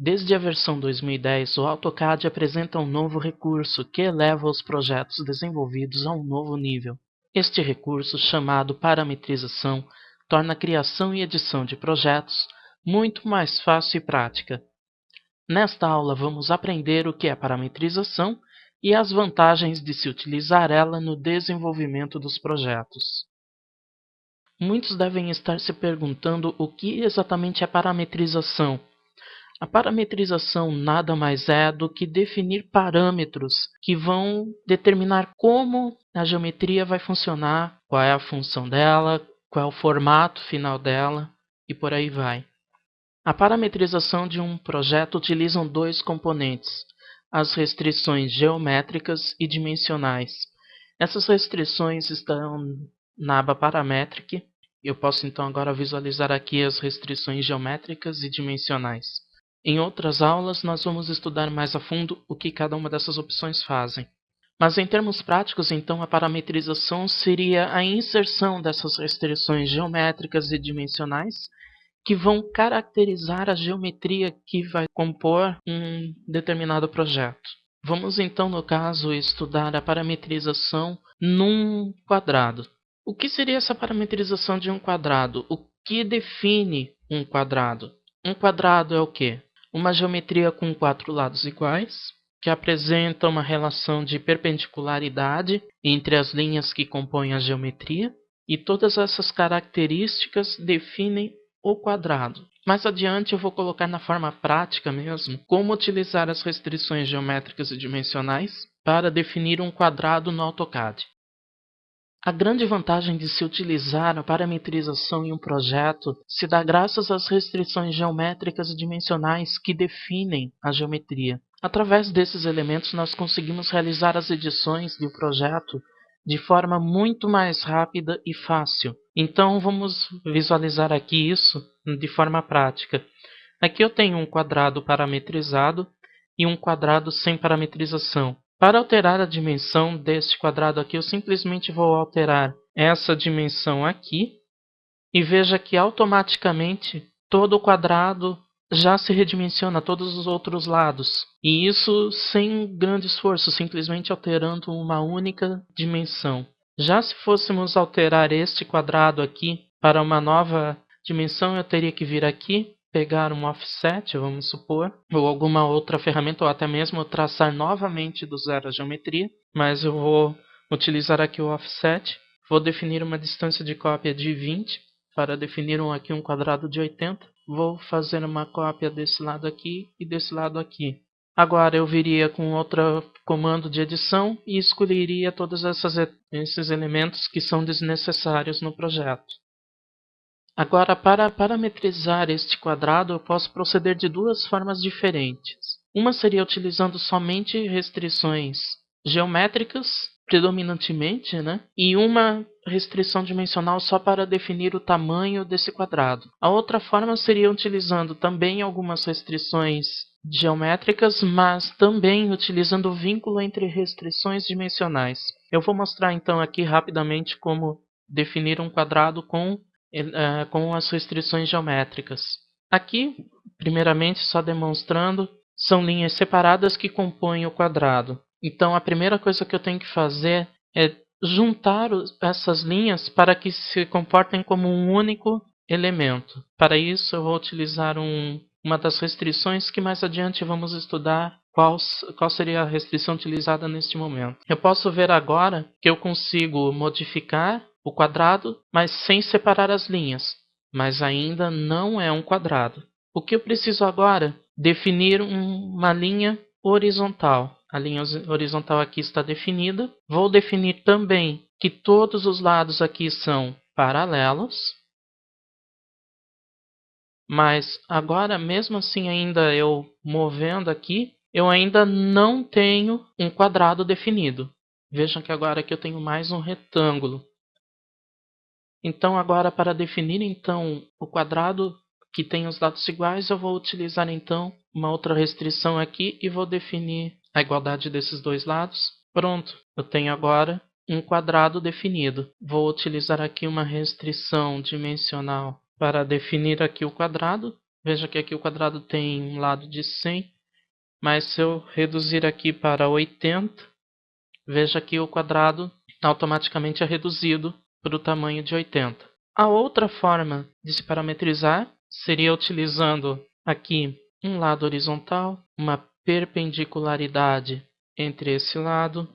Desde a versão 2010, o AutoCAD apresenta um novo recurso que eleva os projetos desenvolvidos a um novo nível. Este recurso, chamado parametrização, torna a criação e edição de projetos muito mais fácil e prática. Nesta aula, vamos aprender o que é parametrização e as vantagens de se utilizar ela no desenvolvimento dos projetos. Muitos devem estar se perguntando o que exatamente é parametrização. A parametrização nada mais é do que definir parâmetros que vão determinar como a geometria vai funcionar, qual é a função dela, qual é o formato final dela e por aí vai. A parametrização de um projeto utiliza dois componentes, as restrições geométricas e dimensionais. Essas restrições estão na aba Parametric. Eu posso então agora visualizar aqui as restrições geométricas e dimensionais. Em outras aulas, nós vamos estudar mais a fundo o que cada uma dessas opções fazem. Mas em termos práticos, então, a parametrização seria a inserção dessas restrições geométricas e dimensionais que vão caracterizar a geometria que vai compor um determinado projeto. Vamos então, no caso, estudar a parametrização num quadrado. O que seria essa parametrização de um quadrado? O que define um quadrado? Um quadrado é o quê? Uma geometria com 4 lados iguais, que apresenta uma relação de perpendicularidade entre as linhas que compõem a geometria, e todas essas características definem o quadrado. Mais adiante eu vou colocar na forma prática mesmo como utilizar as restrições geométricas e dimensionais para definir um quadrado no AutoCAD. A grande vantagem de se utilizar a parametrização em um projeto se dá graças às restrições geométricas e dimensionais que definem a geometria. Através desses elementos, nós conseguimos realizar as edições do projeto de forma muito mais rápida e fácil. Então, vamos visualizar aqui isso de forma prática. Aqui eu tenho um quadrado parametrizado e um quadrado sem parametrização. Para alterar a dimensão deste quadrado aqui, eu simplesmente vou alterar essa dimensão aqui e veja que automaticamente todo o quadrado já se redimensiona todos os outros lados. E isso sem grande esforço, simplesmente alterando uma única dimensão. Já se fôssemos alterar este quadrado aqui para uma nova dimensão, eu teria que vir aqui, pegar um offset, vamos supor, ou alguma outra ferramenta, ou até mesmo traçar novamente do zero a geometria, mas eu vou utilizar aqui o offset, vou definir uma distância de cópia de 20, para definir aqui um quadrado de 80, vou fazer uma cópia desse lado aqui e desse lado aqui. Agora eu viria com outro comando de edição e escolheria todos esses elementos que são desnecessários no projeto. Agora, para parametrizar este quadrado, eu posso proceder de duas formas diferentes. Uma seria utilizando somente restrições geométricas, predominantemente, e uma restrição dimensional só para definir o tamanho desse quadrado. A outra forma seria utilizando também algumas restrições geométricas, mas também utilizando o vínculo entre restrições dimensionais. Eu vou mostrar então aqui rapidamente como definir um quadrado com as restrições geométricas. Aqui, primeiramente, só demonstrando, são linhas separadas que compõem o quadrado. Então, a primeira coisa que eu tenho que fazer é juntar essas linhas para que se comportem como um único elemento. Para isso, eu vou utilizar uma das restrições que mais adiante vamos estudar qual seria a restrição utilizada neste momento. Eu posso ver agora que eu consigo modificar o quadrado, mas sem separar as linhas. Mas ainda não é um quadrado. O que eu preciso agora? Definir uma linha horizontal. A linha horizontal aqui está definida. Vou definir também que todos os lados aqui são paralelos. Mas agora, mesmo assim, ainda eu movendo aqui, eu ainda não tenho um quadrado definido. Vejam que agora aqui eu tenho mais um retângulo. Então, agora para definir então o quadrado que tem os lados iguais, eu vou utilizar então uma outra restrição aqui e vou definir a igualdade desses dois lados. Pronto, eu tenho agora um quadrado definido. Vou utilizar aqui uma restrição dimensional para definir aqui o quadrado. Veja que aqui o quadrado tem um lado de 100, mas se eu reduzir aqui para 80, veja que o quadrado automaticamente é reduzido para o tamanho de 80. A outra forma de se parametrizar seria utilizando aqui um lado horizontal, uma perpendicularidade entre esse lado.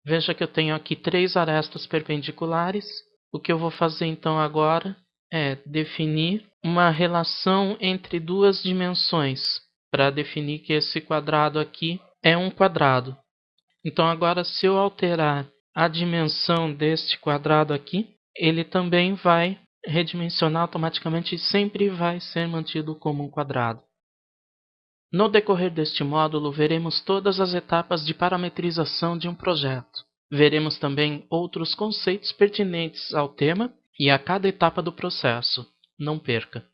Veja que eu tenho aqui 3 arestas perpendiculares. O que eu vou fazer então agora é definir uma relação entre duas dimensões, para definir que esse quadrado aqui é um quadrado. Então agora, se eu alterar a dimensão deste quadrado aqui, ele também vai redimensionar automaticamente e sempre vai ser mantido como um quadrado. No decorrer deste módulo, veremos todas as etapas de parametrização de um projeto. Veremos também outros conceitos pertinentes ao tema e a cada etapa do processo. Não perca!